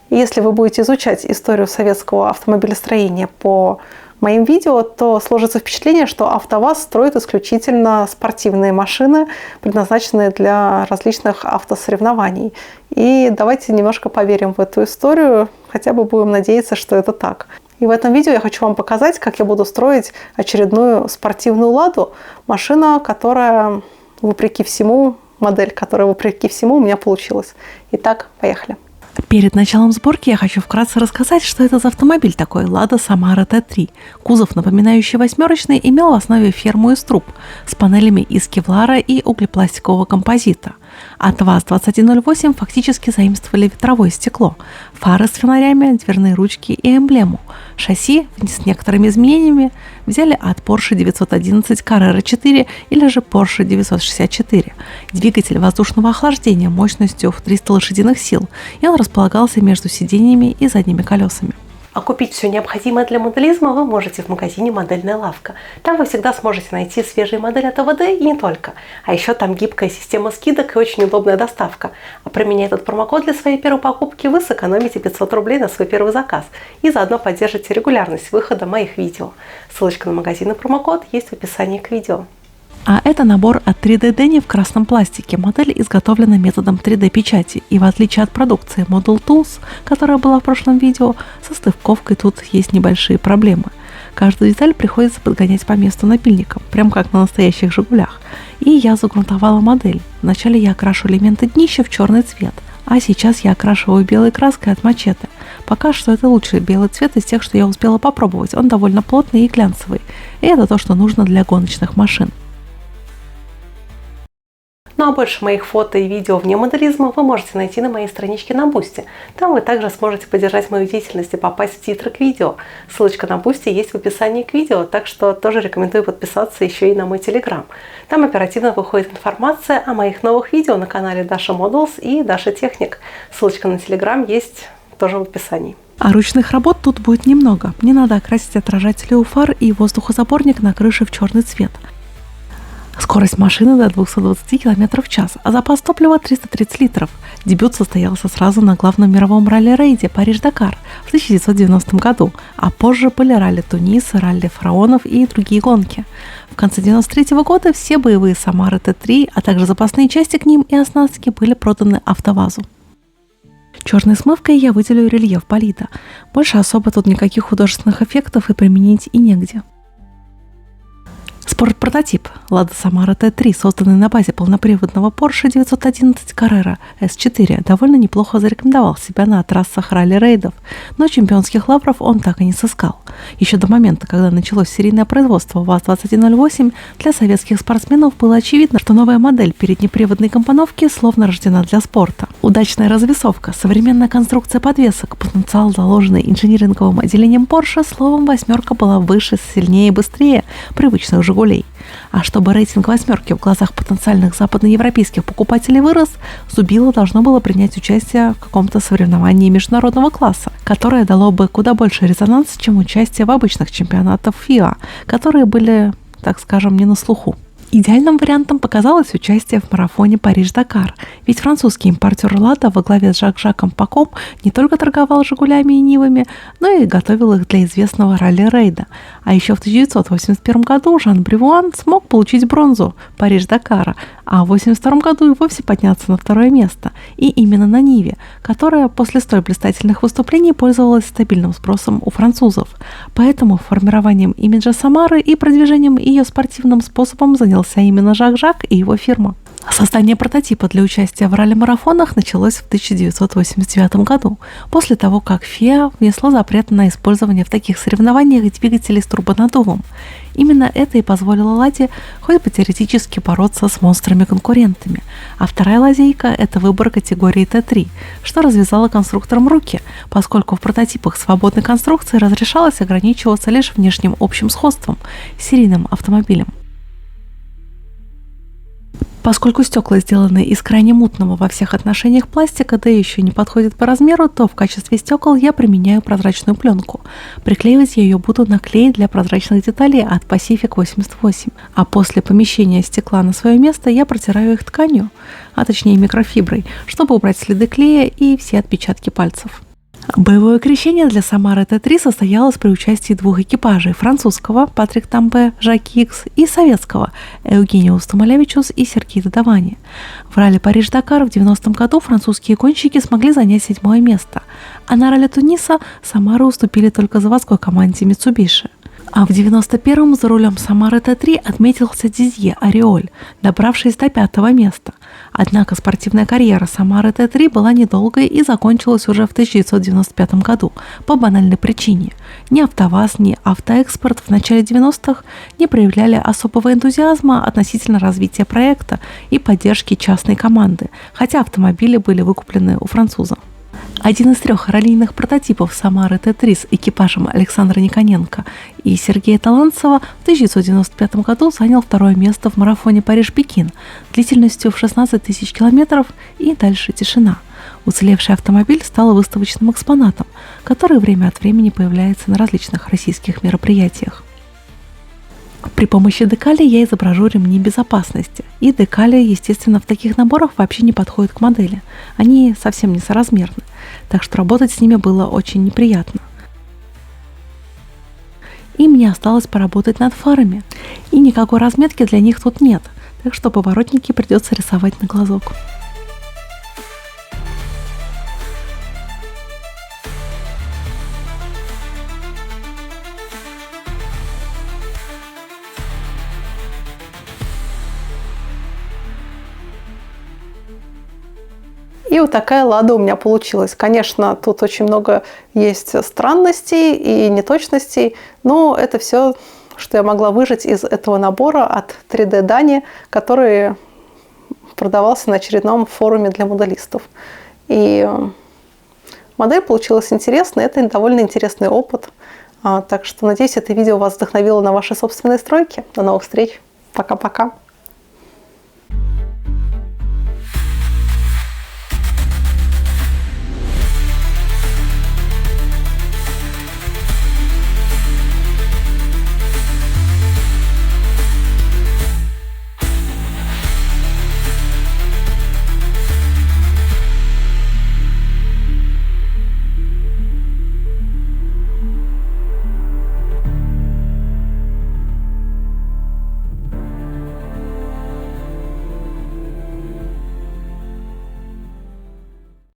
И если вы будете изучать историю советского автомобилестроения по моим видео, то сложится впечатление, что АвтоВАЗ строит исключительно спортивные машины, предназначенные для различных автосоревнований. И давайте немножко поверим в эту историю, хотя бы будем надеяться, что это так. И в этом видео я хочу вам показать, как я буду строить очередную спортивную «Ладу». Машина, которая, вопреки всему, модель, которая, вопреки всему, у меня получилась. Итак, поехали. Перед началом сборки я хочу вкратце рассказать, что это за автомобиль такой Lada Samara T3. Кузов, напоминающий восьмерочный, имел в основе ферму из труб с панелями из кевлара и углепластикового композита. От ВАЗ-2108 фактически заимствовали ветровое стекло, фары с фонарями, дверные ручки и эмблему. Шасси с некоторыми изменениями взяли от Porsche 911 Carrera 4 или же Porsche 964. Двигатель воздушного охлаждения мощностью в 300 лошадиных сил, и он располагался между сиденьями и задними колесами. А купить все необходимое для моделизма вы можете в магазине «Модельная лавка». Там вы всегда сможете найти свежие модели от АВД и не только. А еще там гибкая система скидок и очень удобная доставка. А применяя этот промокод для своей первой покупки, вы сэкономите 500 рублей на свой первый заказ и заодно поддержите регулярность выхода моих видео. Ссылочка на магазин и промокод есть в описании к видео. А это набор от 3D Denny в красном пластике. Модель изготовлена методом 3D-печати. И в отличие от продукции Model Tools, которая была в прошлом видео, со стыковкой тут есть небольшие проблемы. Каждую деталь приходится подгонять по месту напильником, прям как на настоящих «Жигулях». И я загрунтовала модель. Вначале я окрашу элементы днища в черный цвет, а сейчас я окрашиваю белой краской от Мачете. Пока что это лучший белый цвет из тех, что я успела попробовать. Он довольно плотный и глянцевый. И это то, что нужно для гоночных машин. Ну а больше моих фото и видео вне моделизма вы можете найти на моей страничке на Boosty. Там вы также сможете поддержать мою деятельность и попасть в титры к видео. Ссылочка на Boosty есть в описании к видео, так что тоже рекомендую подписаться еще и на мой Telegram. Там оперативно выходит информация о моих новых видео на канале Dasha Models и Dasha Technic. Ссылочка на Telegram есть тоже в описании. А ручных работ тут будет немного. Мне надо окрасить отражатели у фар и воздухозаборник на крыше в черный цвет. Скорость машины до 220 км в час, а запас топлива 330 литров. Дебют состоялся сразу на главном мировом ралли-рейде Париж-Дакар в 1990 году, а позже были ралли Тунис, ралли Фараонов и другие гонки. В конце 1993 года все боевые Самары Т3, а также запасные части к ним и оснастки были проданы АвтоВАЗу. Черной смывкой я выделю рельеф болида. Больше особо тут никаких художественных эффектов и применить и негде. Спорт-прототип Lada Samara T3, созданный на базе полноприводного Porsche 911 Carrera S4, довольно неплохо зарекомендовал себя на трассах ралли-рейдов, но чемпионских лавров он так и не сыскал. Еще до момента, когда началось серийное производство ВАЗ-2108, для советских спортсменов было очевидно, что новая модель переднеприводной компоновки словно рождена для спорта. Удачная развесовка, современная конструкция подвесок, потенциал, заложенный инжиниринговым отделением Porsche, словом, восьмерка была выше, сильнее и быстрее привычных «Жигулей». А чтобы рейтинг восьмерки в глазах потенциальных западноевропейских покупателей вырос, Зубило должно было принять участие в каком-то соревновании международного класса, которое дало бы куда больше резонанс, чем участие в обычных чемпионатах FIA, которые были, так скажем, не на слуху. Идеальным вариантом показалось участие в марафоне Париж-Дакар, ведь французский импортер Lada во главе с Жак-Жаком Паком не только торговал «Жигулями» и «Нивами, но и готовил их для известного ралли-рейда. А еще в 1981 году Жан Бревуан смог получить бронзу Париж-Дакара, а в 1982 году и вовсе подняться на второе место. И именно на «Ниве», которая после столь блистательных выступлений пользовалась стабильным спросом у французов. Поэтому формированием имиджа Самары и продвижением ее спортивным способом занялся именно Жак-Жак и его фирма. Создание прототипа для участия в ралли-марафонах началось в 1989 году, после того, как FIA внесла запрет на использование в таких соревнованиях двигателей с турбонаддувом. Именно это и позволило Ладе хоть бы теоретически бороться с монстрами-конкурентами. А вторая лазейка – это выбор категории Т3, что развязало конструкторам руки, поскольку в прототипах свободной конструкции разрешалось ограничиваться лишь внешним общим сходством с серийным автомобилем. Поскольку стекла сделаны из крайне мутного во всех отношениях пластика, да еще не подходит по размеру, то в качестве стекол я применяю прозрачную пленку. Приклеивать я ее буду на клей для прозрачных деталей от Pacific 88. А после помещения стекла на свое место я протираю их тканью, а точнее микрофиброй, чтобы убрать следы клея и все отпечатки пальцев. Боевое крещение для Самары Т-3 состоялось при участии двух экипажей: французского Патрик Тампе, Жаки Икс и советского Евгениус Тумалевичус и Сергей Дадавани. В ралли Париж-Дакар в 90-м году французские гонщики смогли занять 7-е место, а на ралли Туниса Самары уступили только заводской команде Mitsubishi. А в 91-м за рулем Самары Т-3 отметился Дидье Ариоль, добравшись до 5-го места. Однако спортивная карьера Самары Т-3 была недолгой и закончилась уже в 1995 году по банальной причине. Ни АвтоВАЗ, ни Автоэкспорт в начале 90-х не проявляли особого энтузиазма относительно развития проекта и поддержки частной команды, хотя автомобили были выкуплены у француза. Один из 3 раллийных прототипов Самары Т-3 с экипажем Александра Никоненко и Сергея Талантцева в 1995 году занял 2-е место в марафоне Париж-Пекин длительностью в 16 тысяч километров, и дальше тишина. Уцелевший автомобиль стал выставочным экспонатом, который время от времени появляется на различных российских мероприятиях. При помощи декали я изображу ремни безопасности. И декали, естественно, в таких наборах вообще не подходят к модели. Они совсем не соразмерны. Так что работать с ними было очень неприятно. И мне осталось поработать над фарами. И никакой разметки для них тут нет. Так что поворотники придется рисовать на глазок. И вот такая лада у меня получилась. Конечно, тут очень много есть странностей и неточностей, но это все, что я могла выжать из этого набора от 3D Дани, который продавался на очередном форуме для моделистов. И модель получилась интересной, это довольно интересный опыт. Так что, надеюсь, это видео вас вдохновило на ваши собственные стройки. До новых встреч. Пока-пока.